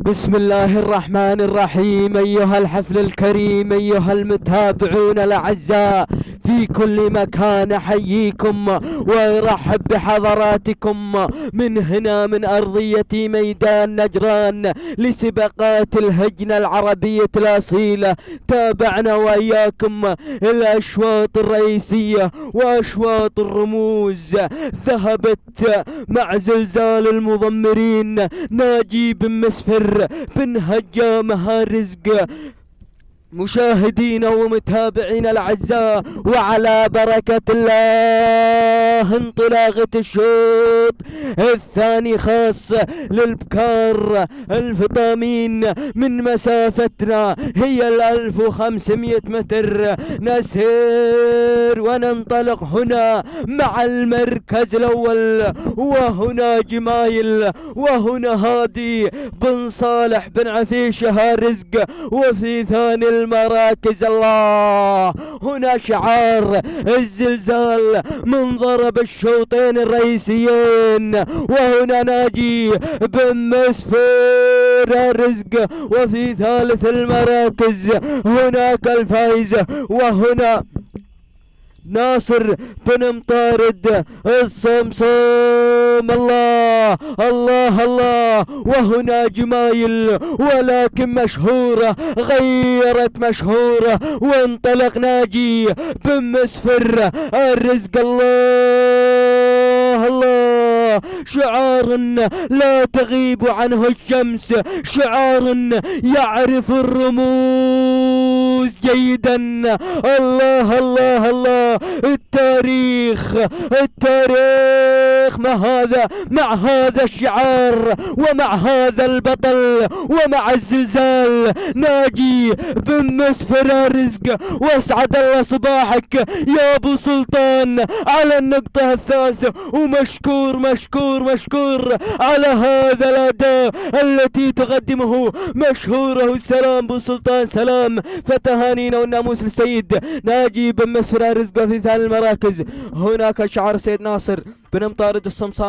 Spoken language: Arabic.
بسم الله الرحمن الرحيم. أيها الحفل الكريم، أيها المتابعون الأعزاء في كل مكان، أحييكم وأرحب بحضراتكم من هنا من أرضية ميدان نجران لسباقات الهجنة العربية الأصيلة. تابعنا وإياكم الأشواط الرئيسية وأشواط الرموز. ذهبت مع زلزال المضمرين ناجي بن مسفر بن هجام هارزق. مشاهدينا ومتابعينا الأعزاء، وعلى بركة الله انطلاقة الشوط الثاني خاص للبكار الفطامين من مسافتنا هي 1500 متر. نسير وننطلق هنا مع المركز الأول، وهنا جمايل، وهنا هادي بن صالح بن عفيش هارزق، وفي ثاني المراكز الله هنا شعار الزلزال من ضرب الشوطين الرئيسيين، وهنا ناجي بن مسفر رزق، وفي ثالث المراكز هناك الفايز، وهنا ناصر بن مطارد الصمصوم. الله الله الله. وهنا جمايل ولكن مشهورة غيرت مشهورة، وانطلق ناجي بن مسفر الرزق. الله الله. شعار لا تغيب عنه الشمس، شعار يعرف الرموز جيدا. الله الله الله. التاريخ مع هذا الشعار ومع هذا البطل ومع الزلزال ناجي بن مسفر الرزق. واسعد الله صباحك يا ابو سلطان على النقطة الثالثة، ومشكور مشكور مشكور على هذا الاداء التي تقدمه مشهوره. السلام ابو سلطان، سلام. فتهانينا والناموس للسيد ناجي بن مسفر الرزق. في ثاني المراكز هناك شعار سيد ناصر بن مطارد الصمصام.